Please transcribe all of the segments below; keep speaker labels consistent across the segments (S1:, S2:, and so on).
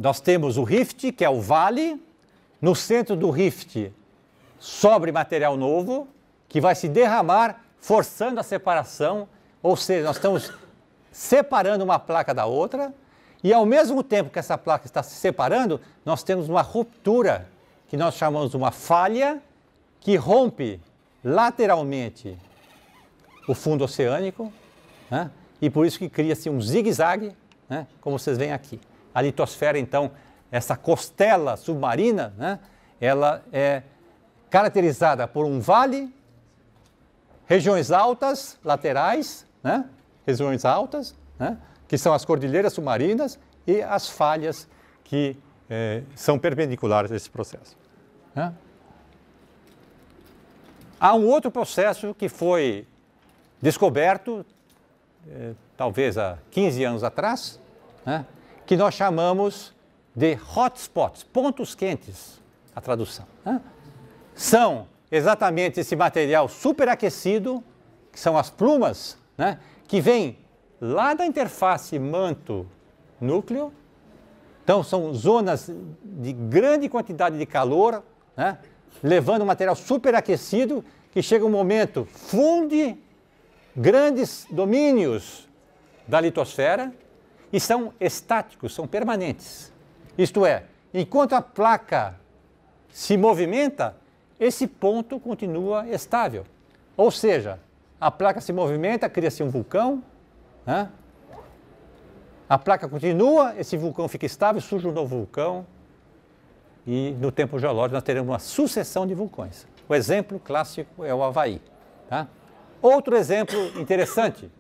S1: nós temos o rift, que é o vale. No centro do rift sobre material novo, que vai se derramar, forçando a separação, ou seja, nós estamos separando uma placa da outra, e ao mesmo tempo que essa placa está se separando, nós temos uma ruptura, que nós chamamos de uma falha, que rompe lateralmente o fundo oceânico, né? E por isso que cria-se um zigue-zague, né? Como vocês veem aqui. A litosfera, então, essa costela submarina, né? Ela é caracterizada por um vale, regiões altas, laterais, né? Regiões altas, né? Que são as cordilheiras submarinas, e as falhas que são perpendiculares a esse processo, né? Há um outro processo que foi descoberto, talvez há 15 anos atrás, né? Que nós chamamos de hotspots, pontos quentes, a tradução, né? São exatamente esse material superaquecido, que são as plumas, né? Que vem lá da interface manto-núcleo. Então, são zonas de grande quantidade de calor, né? Levando material superaquecido, que chega um momento, funde grandes domínios da litosfera e são estáticos, são permanentes. Isto é, enquanto a placa se movimenta, esse ponto continua estável. Ou seja, a placa se movimenta, cria-se um vulcão, né? A placa continua, esse vulcão fica estável, surge um novo vulcão, e no tempo geológico nós teremos uma sucessão de vulcões. O exemplo clássico é o Havaí, tá? Outro exemplo interessante,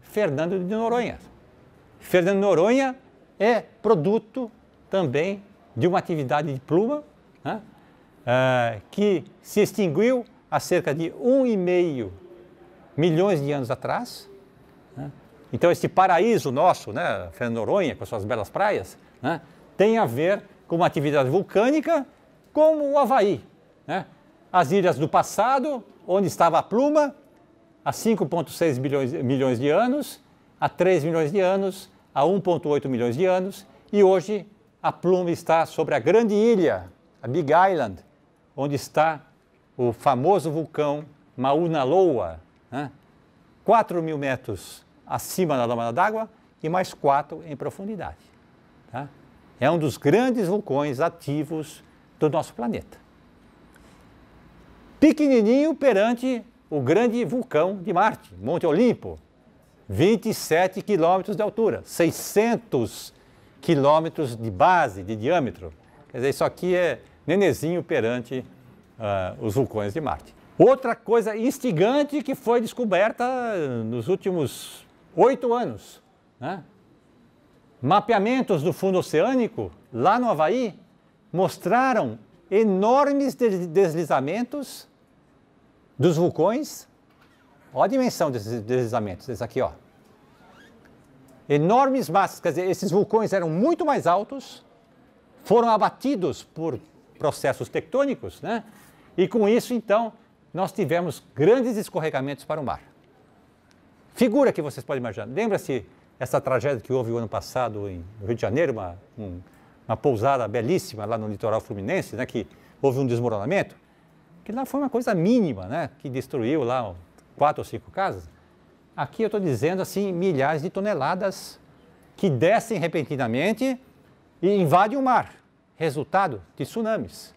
S1: Fernando de Noronha. Fernando de Noronha é produto também de uma atividade de pluma, né? Que se extinguiu há cerca de 1,5 milhões de anos atrás, né? Então, esse paraíso nosso, né, Fernando de Noronha, com as suas belas praias, né, tem a ver com uma atividade vulcânica como o Havaí, né? As ilhas do passado, onde estava a pluma, há 5,6 milhões de anos, há 3 milhões de anos, há 1,8 milhões de anos, e hoje a pluma está sobre a grande ilha, a Big Island, onde está o famoso vulcão Mauna Loa, né? 4.000 metros acima da camada d'água e mais 4 em profundidade, tá? É um dos grandes vulcões ativos do nosso planeta. Pequenininho perante o grande vulcão de Marte, Monte Olimpo, 27 quilômetros de altura, 600 quilômetros de base, de diâmetro. Quer dizer, isso aqui é nenezinho perante os vulcões de Marte. Outra coisa instigante que foi descoberta nos últimos 8 anos, né? Mapeamentos do fundo oceânico, lá no Havaí, mostraram enormes deslizamentos dos vulcões. Olha a dimensão desses deslizamentos, esse aqui, ó. Enormes massas, quer dizer, esses vulcões eram muito mais altos, foram abatidos por processos tectônicos, né? E com isso, então, nós tivemos grandes escorregamentos para o mar. Figura que vocês podem imaginar. Lembra-se essa tragédia que houve o ano passado no Rio de Janeiro, uma pousada belíssima lá no litoral fluminense, né, que houve um desmoronamento? Que lá foi uma coisa mínima, né, que destruiu lá 4 ou 5 casas. Aqui eu estou dizendo assim, milhares de toneladas que descem repentinamente e invadem o mar. Resultado de tsunamis.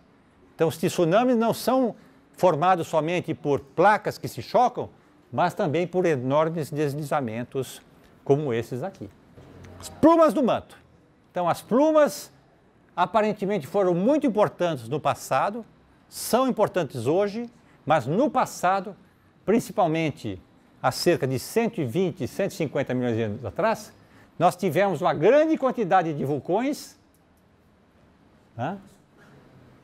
S1: Então, os tsunamis não são formados somente por placas que se chocam, mas também por enormes deslizamentos como esses aqui. As plumas do manto. Então, as plumas aparentemente foram muito importantes no passado, são importantes hoje, mas no passado, principalmente há cerca de 120, 150 milhões de anos atrás, nós tivemos uma grande quantidade de vulcões, né?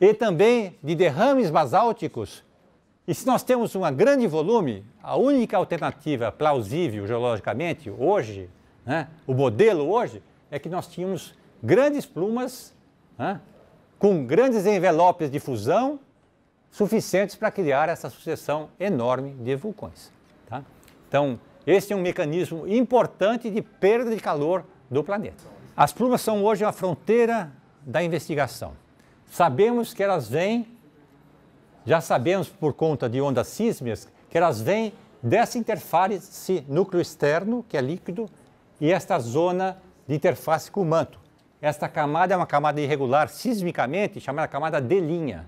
S1: E também de derrames basálticos. E se nós temos um grande volume, a única alternativa plausível geologicamente hoje, né, o modelo hoje, é que nós tínhamos grandes plumas, né, com grandes envelopes de fusão suficientes para criar essa sucessão enorme de vulcões, tá? Então, esse é um mecanismo importante de perda de calor do planeta. As plumas são hoje a fronteira da investigação. Sabemos que elas vêm, já sabemos por conta de ondas sísmicas, que elas vêm dessa interface núcleo externo, que é líquido, e esta zona de interface com o manto. Esta camada é uma camada irregular sismicamente, chamada camada de linha.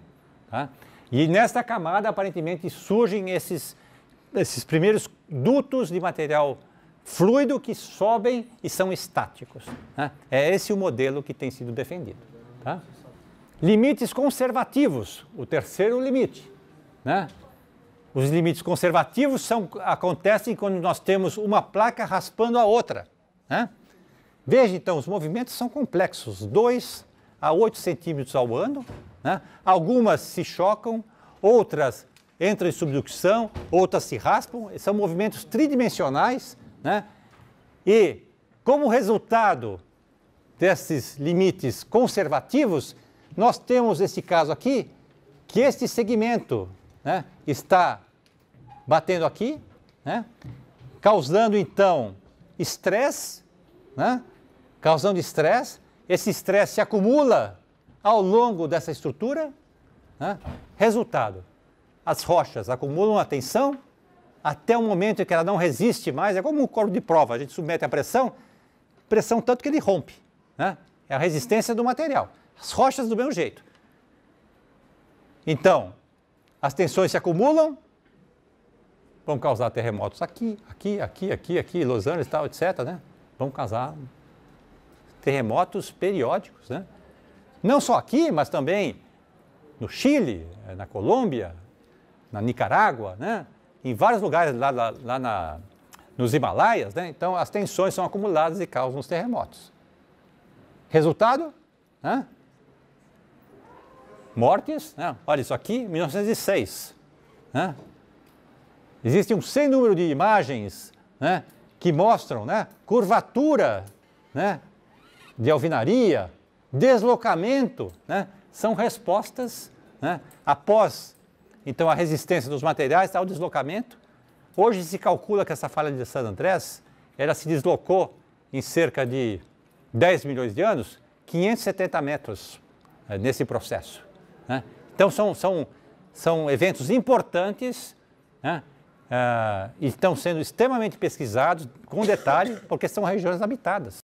S1: Tá? E nesta camada, aparentemente, surgem esses primeiros dutos de material fluido que sobem e são estáticos. Né? É esse o modelo que tem sido defendido. Tá? Limites conservativos, o terceiro limite. Né? Os limites conservativos acontecem quando nós temos uma placa raspando a outra. Né? Veja, então, os movimentos são complexos, 2 a 8 centímetros ao ano. Né? Algumas se chocam, outras entram em subducção, outras se raspam. São movimentos tridimensionais. Né? E, como resultado desses limites conservativos, nós temos esse caso aqui, que este segmento, né, está batendo aqui, né, causando então estresse, né, causando estresse. Esse estresse se acumula ao longo dessa estrutura. Né? Resultado, as rochas acumulam a tensão até o momento em que ela não resiste mais. É como um corpo de prova, a gente submete a pressão tanto que ele rompe. Né? É a resistência do material. As rochas do mesmo jeito. Então, as tensões se acumulam, vão causar terremotos aqui, Los Angeles, tal, etc. Né? Vão causar terremotos periódicos. Né? Não só aqui, mas também no Chile, na Colômbia, na Nicarágua, né? Em vários lugares lá nos Himalaias. Né? Então, as tensões são acumuladas e causam os terremotos. Resultado? Né? Mortes, né? Olha isso aqui, 1906. Né? Existe um sem número de imagens, né, que mostram, né, curvatura, né, de alvenaria, deslocamento. Né? São respostas, né, após então a resistência dos materiais ao deslocamento. Hoje se calcula que essa falha de San Andrés, ela se deslocou em cerca de 10 milhões de anos, 570 metros nesse processo. Né? Então são eventos importantes, né? E estão sendo extremamente pesquisados com detalhe, porque são regiões habitadas,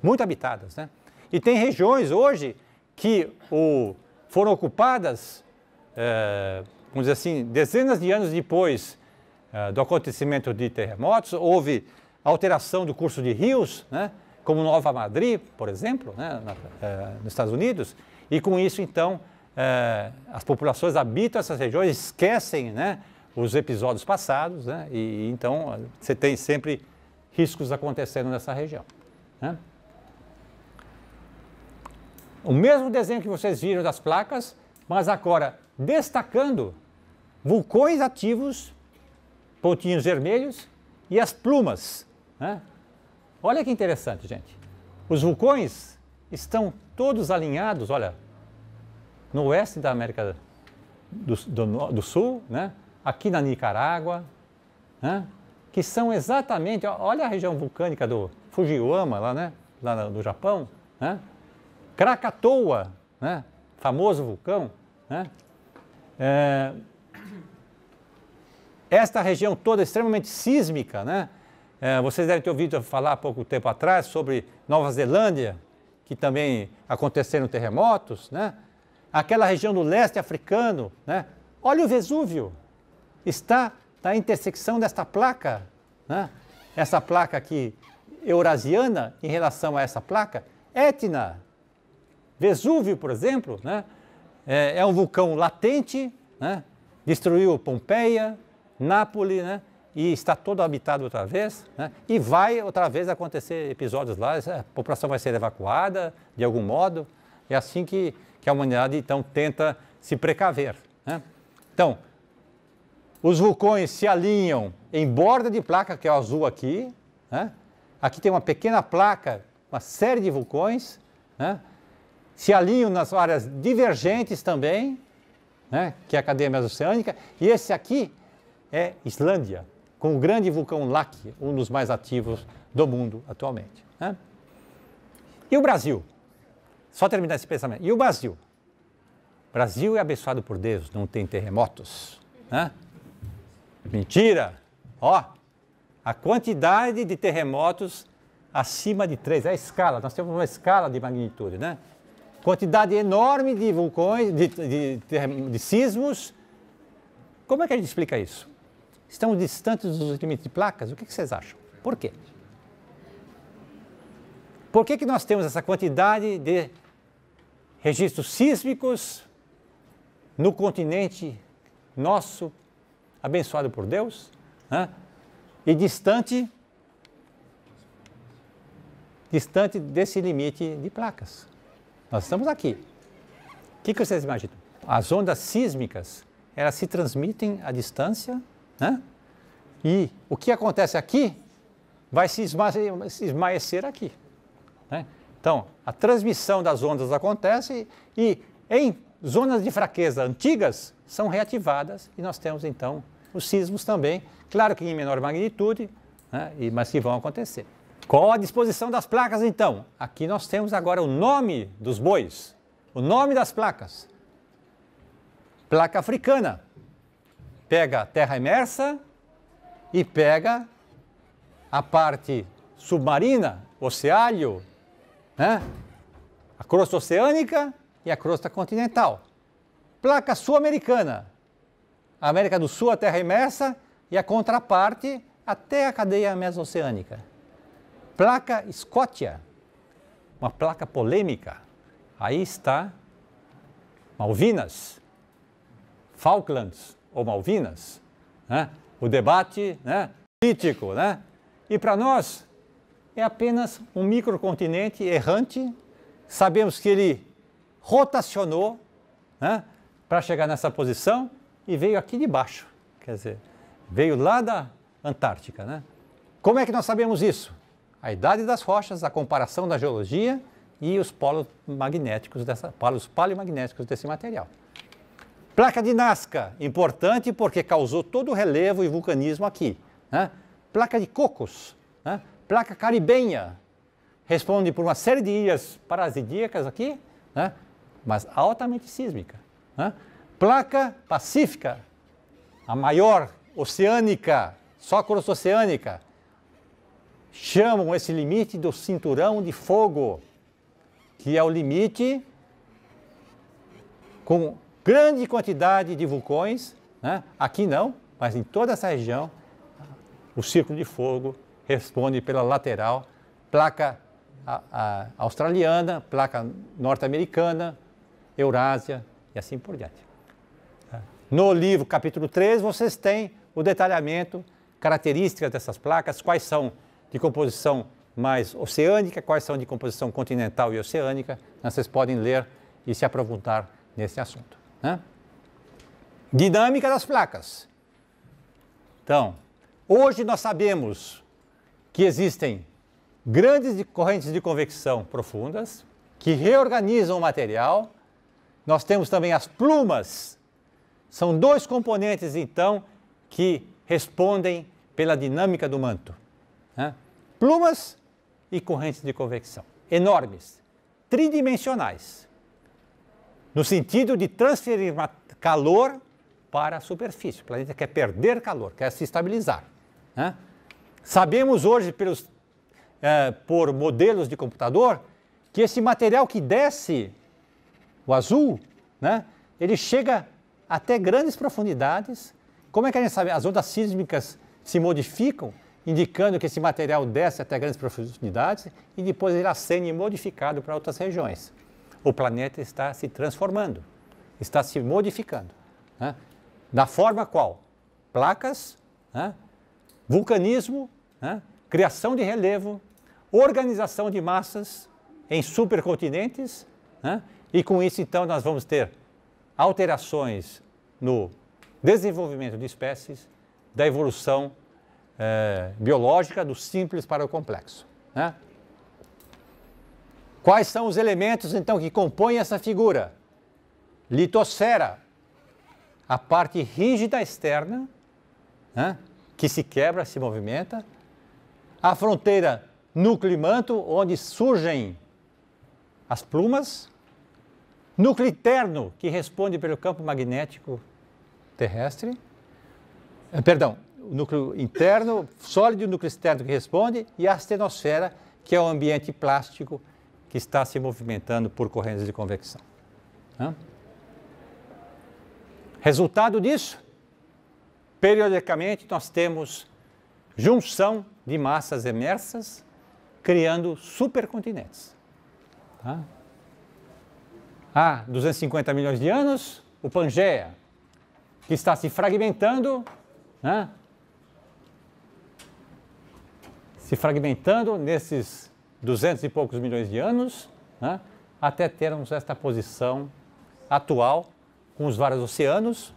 S1: muito habitadas. Né? E tem regiões hoje que foram ocupadas, vamos dizer assim, dezenas de anos depois do acontecimento de terremotos. Houve alteração do curso de rios, né? Como Nova Madrid, por exemplo, né? Nos Estados Unidos, e com isso, então, as populações habitam essas regiões, esquecem, né, os episódios passados, né? E então você tem sempre riscos acontecendo nessa região. Né? O mesmo desenho que vocês viram das placas, mas agora destacando vulcões ativos, pontinhos vermelhos, e as plumas. Né? Olha que interessante, gente. Os vulcões estão todos alinhados, olha, no oeste da América do Sul, né? Aqui na Nicarágua, né? Que são exatamente, olha a região vulcânica do Fujiwama, lá, né? Lá no Japão, né? Krakatoa, né? Famoso vulcão. Né? Esta região toda é extremamente sísmica, né? Vocês devem ter ouvido falar há pouco tempo atrás sobre Nova Zelândia, que também aconteceram terremotos, né? Aquela região do leste africano, né? Olha o Vesúvio, está na intersecção desta placa, né? Essa placa aqui eurasiana em relação a essa placa, Etna. Vesúvio, por exemplo, né? É um vulcão latente, né? Destruiu Pompeia, Nápoles, né? E está todo habitado outra vez, né? E vai outra vez acontecer episódios lá, a população vai ser evacuada de algum modo. É assim que a humanidade então tenta se precaver. Né? Então, os vulcões se alinham em borda de placa, que é o azul aqui. Né? Aqui tem uma pequena placa, uma série de vulcões. Né? Se alinham nas áreas divergentes também, né? Que é a cadeia mesoceânica. E esse aqui é Islândia, com o grande vulcão Laki, um dos mais ativos do mundo atualmente. Né? E o Brasil? Só terminar esse pensamento. E o Brasil? O Brasil é abençoado por Deus, não tem terremotos. Né? Mentira! Ó, a quantidade de terremotos acima de 3, é a escala, nós temos uma escala de magnitude, né? Quantidade enorme de vulcões, de sismos. Como é que a gente explica isso? Estamos distantes dos limites de placas? O que vocês acham? Por quê? Por que nós temos essa quantidade de registros sísmicos no continente nosso, abençoado por Deus, né? E distante desse limite de placas? Nós estamos aqui. O que vocês imaginam? As ondas sísmicas, elas se transmitem à distância, né? E o que acontece aqui vai se esmaecer aqui. Né? Então, a transmissão das ondas acontece e em zonas de fraqueza antigas são reativadas e nós temos então os sismos também, claro que em menor magnitude, né? Mas que vão acontecer. Qual a disposição das placas então? Aqui nós temos agora o nome dos bois, o nome das placas. Placa africana, pega a terra imersa e pega a parte submarina, oceánico, né? A crosta oceânica e a crosta continental. Placa sul-americana, a América do Sul, a terra imersa e a contraparte até a cadeia mesoceânica. Placa Escócia, uma placa polêmica. Aí está Malvinas, Falklands ou Malvinas, né? O debate, né, político, né? E para nós é apenas um microcontinente errante. Sabemos que ele rotacionou, né, para chegar nessa posição e veio aqui de baixo, quer dizer, veio lá da Antártica, né? Como é que nós sabemos isso? A idade das rochas, a comparação da geologia e os polos paleomagnéticos desse material. Placa de Nazca, importante porque causou todo o relevo e vulcanismo aqui. Né? Placa de Cocos, né? Placa caribenha, responde por uma série de ilhas parasidíacas aqui, né? Mas altamente sísmica. Né? Placa Pacífica, a maior oceânica, só crosta oceânica. Chamam esse limite do cinturão de fogo, que é o limite com grande quantidade de vulcões, né? Aqui não, mas em toda essa região, o círculo de fogo responde pela lateral, placa australiana, placa norte-americana, Eurásia e assim por diante. No livro capítulo 3, vocês têm o detalhamento, características dessas placas, quais são de composição mais oceânica, quais são de composição continental e oceânica. Vocês podem ler e se aprofundar nesse assunto. Né? Dinâmica das placas. Então, hoje nós sabemos que existem grandes correntes de convecção profundas que reorganizam o material. Nós temos também as plumas. São dois componentes, então, que respondem pela dinâmica do manto. Né? Plumas e correntes de convecção. Enormes, tridimensionais. No sentido de transferir calor para a superfície. O planeta quer perder calor, quer se estabilizar. Né? Sabemos hoje, por modelos de computador, que esse material que desce, o azul, né, ele chega até grandes profundidades. Como é que a gente sabe? As ondas sísmicas se modificam, indicando que esse material desce até grandes profundidades e depois ele acende modificado para outras regiões. O planeta está se transformando, está se modificando. Né? Da forma qual? Placas, né? Vulcanismo, né? Criação de relevo, organização de massas em supercontinentes, né? E com isso, então, nós vamos ter alterações no desenvolvimento de espécies, da evolução biológica do simples para o complexo. Né? Quais são os elementos, então, que compõem essa figura? Litosfera, a parte rígida externa, né, que se quebra, se movimenta. A fronteira núcleo e manto, onde surgem as plumas, núcleo interno, que responde pelo campo magnético terrestre, perdão, o núcleo interno, sólido, e o núcleo externo que responde, e a astenosfera, que é o ambiente plástico que está se movimentando por correntes de convecção. Resultado disso, periodicamente nós temos junção de massas emersas, criando supercontinentes. Há 250 milhões de anos, o Pangeia, que está se fragmentando, nesses 200 e poucos milhões de anos, até termos esta posição atual, com os vários oceanos,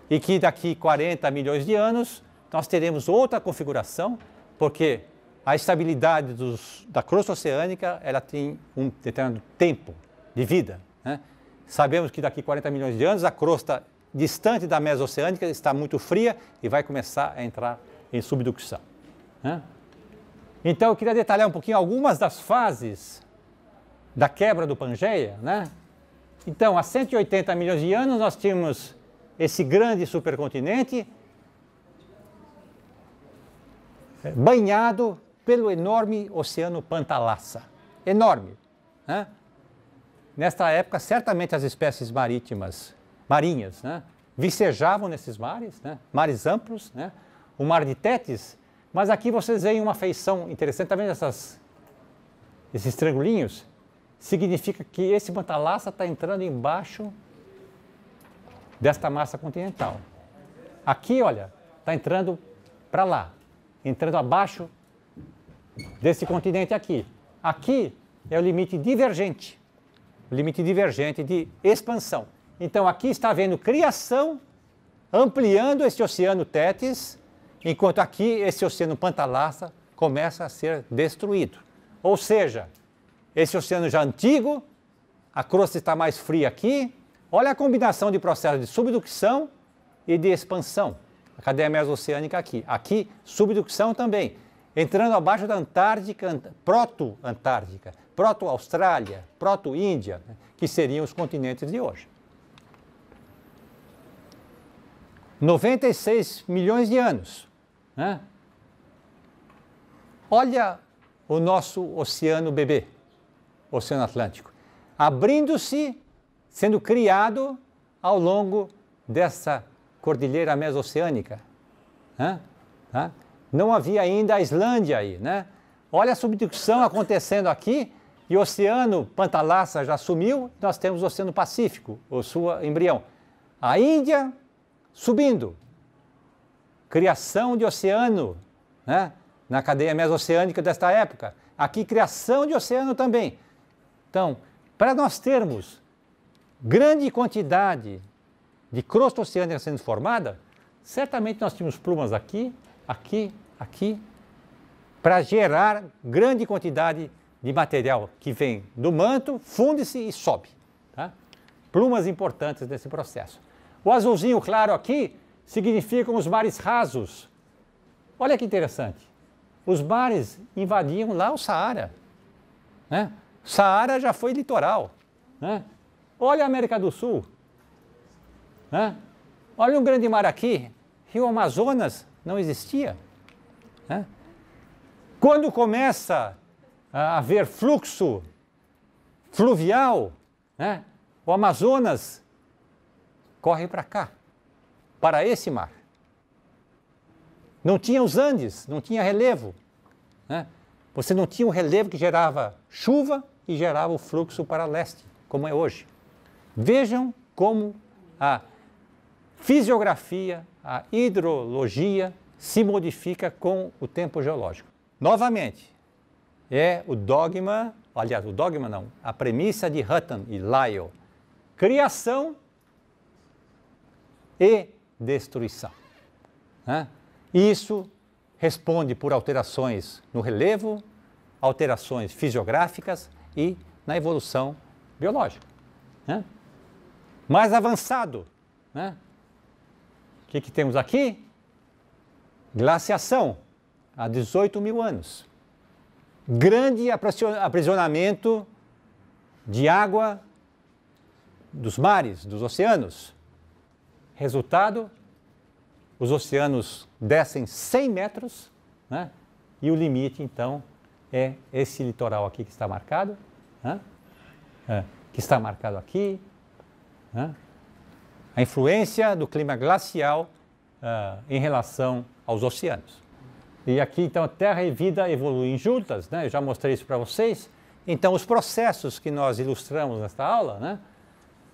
S1: e que daqui 40 milhões de anos nós teremos outra configuração, porque a estabilidade da crosta oceânica ela tem um determinado tempo de vida. Sabemos que daqui 40 milhões de anos a crosta distante da mesoceânica está muito fria e vai começar a entrar em subducção. Então eu queria detalhar um pouquinho algumas das fases da quebra do Pangeia. Então, há 180 milhões de anos nós tínhamos esse grande supercontinente banhado pelo enorme oceano Pantalassa. Enorme. Nesta época, certamente as espécies marinhas, vicejavam nesses mares, mares amplos, o mar de Tétis, mas aqui vocês veem uma feição interessante, está vendo esses triangulinhos? Significa que esse Pantalassa está entrando embaixo desta massa continental. Aqui, olha, está entrando para lá, entrando abaixo desse continente aqui. Aqui é o limite divergente de expansão. Então, aqui está havendo criação, ampliando esse oceano Tétis, enquanto aqui esse oceano Pantalassa começa a ser destruído. Ou seja, esse oceano já antigo, a crosta está mais fria aqui. Olha a combinação de processos de subducção e de expansão. A cadeia mesoceânica aqui. Aqui, subducção também. Entrando abaixo da Antártica, proto-Antártica, proto-Austrália, proto-Índia, que seriam os continentes de hoje. 96 milhões de anos. Olha o nosso oceano bebê. Oceano Atlântico, abrindo-se, sendo criado ao longo dessa cordilheira mesoceânica. Não havia ainda a Islândia aí. Olha a subducção acontecendo aqui, e o oceano Pantalassa já sumiu, nós temos o Oceano Pacífico, o seu embrião. A Índia subindo, criação de oceano, na cadeia mesoceânica desta época. Aqui, criação de oceano também. Então, para nós termos grande quantidade de crosta oceânica sendo formada, certamente nós tínhamos plumas aqui, para gerar grande quantidade de material que vem do manto, funde-se e sobe. Plumas importantes nesse processo. O azulzinho claro aqui significam os mares rasos. Olha que interessante. Os mares invadiam lá o Saara. Saara já foi litoral. Olha a América do Sul. Olha um grande mar aqui. Rio Amazonas não existia. Quando começa a haver fluxo fluvial, o Amazonas corre para cá, para esse mar. Não tinha os Andes, não tinha relevo. Você não tinha um relevo que gerava chuva e gerava o fluxo para leste, como é hoje. Vejam como a fisiografia, a hidrologia se modifica com o tempo geológico. Novamente, é o dogma, aliás, o dogma não, a premissa de Hutton e Lyell. Criação e destruição. Isso responde por alterações no relevo, alterações fisiográficas e na evolução biológica. Mais avançado, o que temos aqui? Glaciação, há 18 mil anos. Grande aprisionamento de água dos mares, dos oceanos. Resultado, os oceanos descem 100 metros, né? E o limite, então, é esse litoral aqui que está marcado, né? Que está marcado aqui, né? A influência do clima glacial em relação aos oceanos. E aqui, então, a Terra e vida evoluem juntas, né? Eu já mostrei isso para vocês. Então, os processos que nós ilustramos nesta aula, né?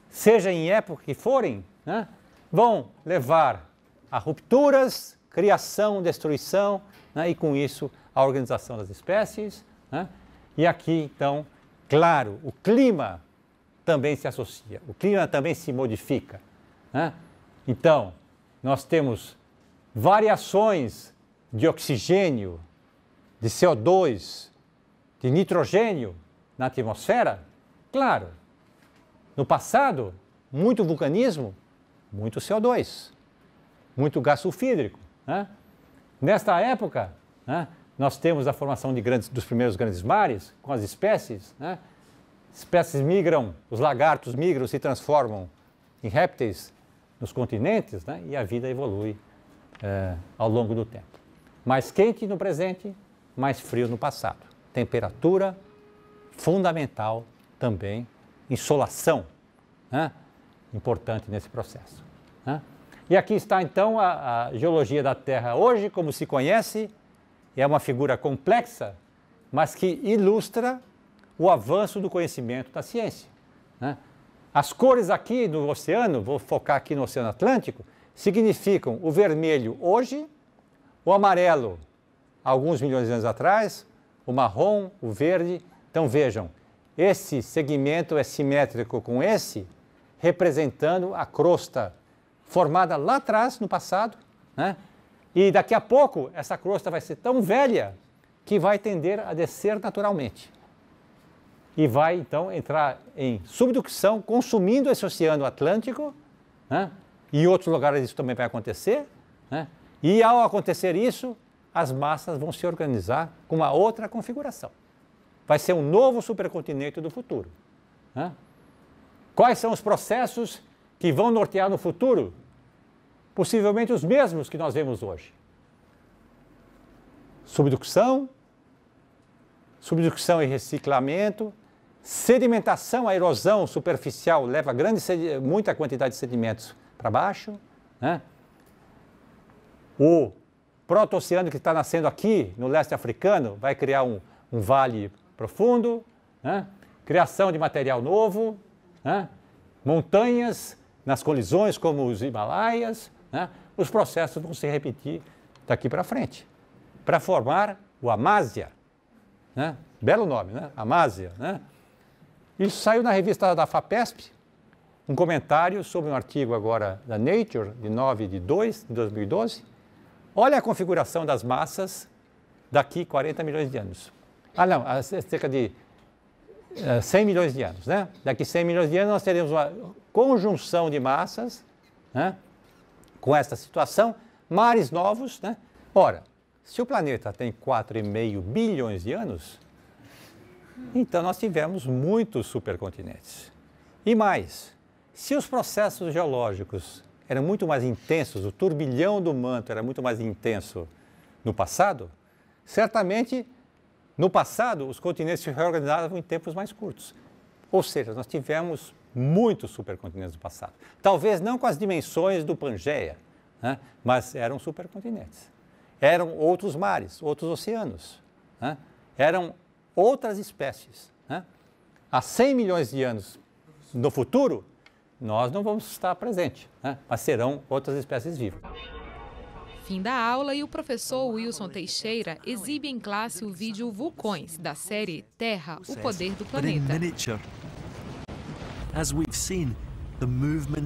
S1: Seja em época que forem, né? Vão levar a rupturas, criação, destruição, né? E com isso a organização das espécies, né? E aqui, então, claro, o clima também se associa, o clima também se modifica, né? Então, nós temos variações de oxigênio, de CO2, de nitrogênio na atmosfera. Claro, no passado, muito vulcanismo, muito CO2, muito gás sulfídrico, né? Nesta época, né, nós temos a formação dos primeiros grandes mares com as espécies, né? Espécies migram, os lagartos migram, se transformam em répteis nos continentes, né? E a vida evolui ao longo do tempo. Mais quente no presente, mais frio no passado. Temperatura fundamental também, insolação, né? Importante nesse processo, né? E aqui está então a geologia da Terra hoje, como se conhece, é uma figura complexa, mas que ilustra o avanço do conhecimento da ciência, né? As cores aqui no oceano, vou focar aqui no Oceano Atlântico, significam o vermelho hoje, o amarelo alguns milhões de anos atrás, o marrom, o verde. Então vejam, esse segmento é simétrico com esse, representando a crosta formada lá atrás, no passado, né? E daqui a pouco essa crosta vai ser tão velha que vai tender a descer naturalmente. E vai então entrar em subducção, consumindo esse Oceano Atlântico, né? E em outros lugares isso também vai acontecer, né? E ao acontecer isso, as massas vão se organizar com uma outra configuração. Vai ser um novo supercontinente do futuro, né? Quais são os processos que vão nortear no futuro? Possivelmente os mesmos que nós vemos hoje. Subducção e reciclamento, sedimentação, a erosão superficial leva muita quantidade de sedimentos para baixo, né? O proto-oceano que está nascendo aqui no leste africano vai criar um vale profundo, né? Criação de material novo, né? Montanhas nas colisões como os Himalaias, né? Os processos vão se repetir daqui para frente, para formar o Amásia, né? Belo nome, né? Amásia, né? Isso saiu na revista da FAPESP, um comentário sobre um artigo agora da Nature, de 9/2 de 2012. Olha a configuração das massas daqui 40 milhões de anos. Cerca de 100 milhões de anos, né? Daqui 100 milhões de anos nós teremos uma conjunção de massas, né? Com essa situação, mares novos, né? Ora, se o planeta tem 4,5 bilhões de anos, então nós tivemos muitos supercontinentes. E mais, se os processos geológicos eram muito mais intensos, o turbilhão do manto era muito mais intenso no passado, certamente no passado os continentes se reorganizavam em tempos mais curtos. Ou seja, nós tivemos muitos supercontinentes no passado. Talvez não com as dimensões do Pangeia, né? Mas eram supercontinentes. Eram outros mares, outros oceanos, né? Eram outras espécies, né? Há 100 milhões de anos no futuro, nós não vamos estar presentes, né? Mas serão outras espécies vivas.
S2: Fim da aula e o professor Wilson Teixeira exibe em classe o vídeo Vulcões, da série Terra, o Poder do Planeta.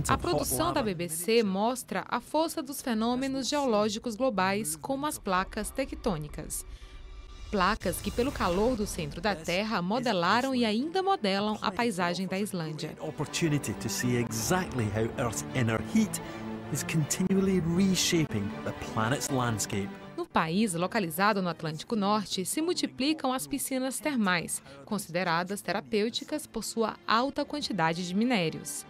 S2: A produção da BBC mostra a força dos fenômenos geológicos globais, como as placas tectônicas. Placas que, pelo calor do centro da Terra, modelaram e ainda modelam a paisagem da Islândia. No país, localizado no Atlântico Norte, se multiplicam as piscinas termais, consideradas terapêuticas por sua alta quantidade de minérios.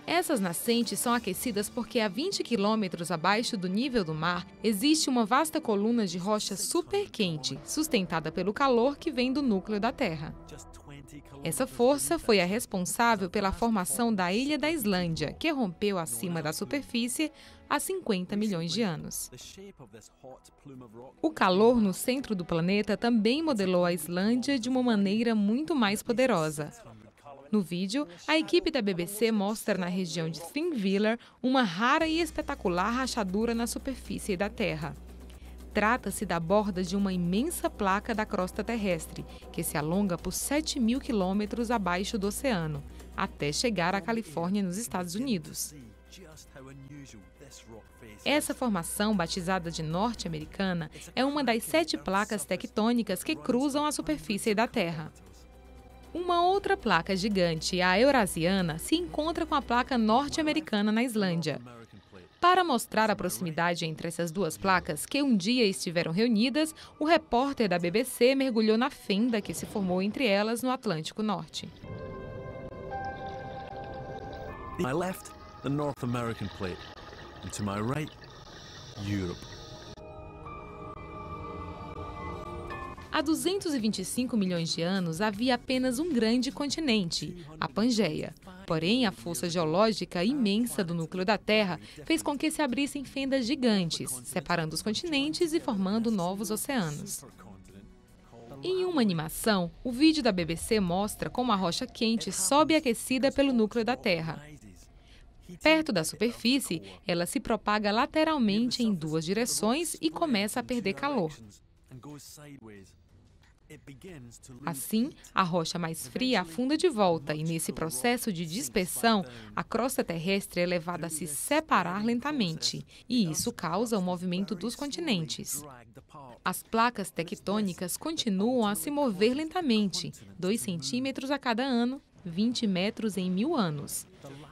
S2: Essas nascentes são aquecidas porque a 20 quilômetros abaixo do nível do mar existe uma vasta coluna de rocha superquente, sustentada pelo calor que vem do núcleo da Terra. Essa força foi a responsável pela formação da Ilha da Islândia, que rompeu acima da superfície há 50 milhões de anos. O calor no centro do planeta também modelou a Islândia de uma maneira muito mais poderosa. No vídeo, a equipe da BBC mostra na região de Thingvellir uma rara e espetacular rachadura na superfície da Terra. Trata-se da borda de uma imensa placa da crosta terrestre, que se alonga por 7.000 quilômetros abaixo do oceano, até chegar à Califórnia, nos Estados Unidos. Essa formação, batizada de norte-americana, é uma das 7 placas tectônicas que cruzam a superfície da Terra. Uma outra placa gigante, a eurasiana, se encontra com a placa norte-americana na Islândia. Para mostrar a proximidade entre essas duas placas, que um dia estiveram reunidas, o repórter da BBC mergulhou na fenda que se formou entre elas no Atlântico Norte.
S3: To my left, the North American plate, and to my right, Europe.
S2: Há 225 milhões de anos havia apenas um grande continente, a Pangeia. Porém, a força geológica imensa do núcleo da Terra fez com que se abrissem fendas gigantes, separando os continentes e formando novos oceanos. Em uma animação, o vídeo da BBC mostra como a rocha quente sobe aquecida pelo núcleo da Terra. Perto da superfície, ela se propaga lateralmente em 2 direções e começa a perder calor. Assim, a rocha mais fria afunda de volta e, nesse processo de dispersão, a crosta terrestre é levada a se separar lentamente, e isso causa o movimento dos continentes. As placas tectônicas continuam a se mover lentamente, 2 centímetros a cada ano, 20 metros em 1000 anos.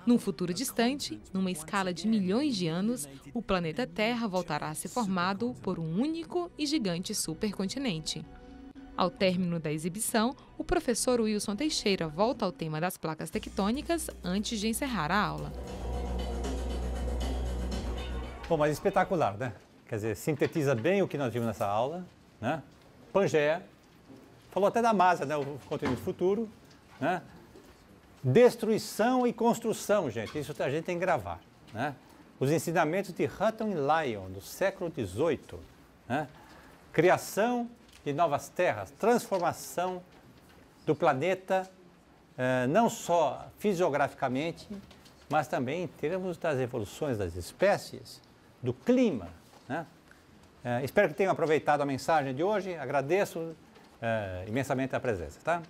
S2: Num futuro distante, numa escala de milhões de anos, o planeta Terra voltará a ser formado por um único e gigante supercontinente. Ao término da exibição, o professor Wilson Teixeira volta ao tema das placas tectônicas antes de encerrar a aula.
S1: Bom, mas espetacular, né? Quer dizer, sintetiza bem o que nós vimos nessa aula, né? Pangeia, falou até da Masa, né? O conteúdo futuro, né? Destruição e construção, gente, isso a gente tem que gravar, né? Os ensinamentos de Hutton e Lyon, do século XVIII, né? Criação de novas terras, transformação do planeta, não só fisiograficamente, mas também em termos das evoluções das espécies, do clima, né? Espero que tenham aproveitado a mensagem de hoje, agradeço imensamente a presença, tá?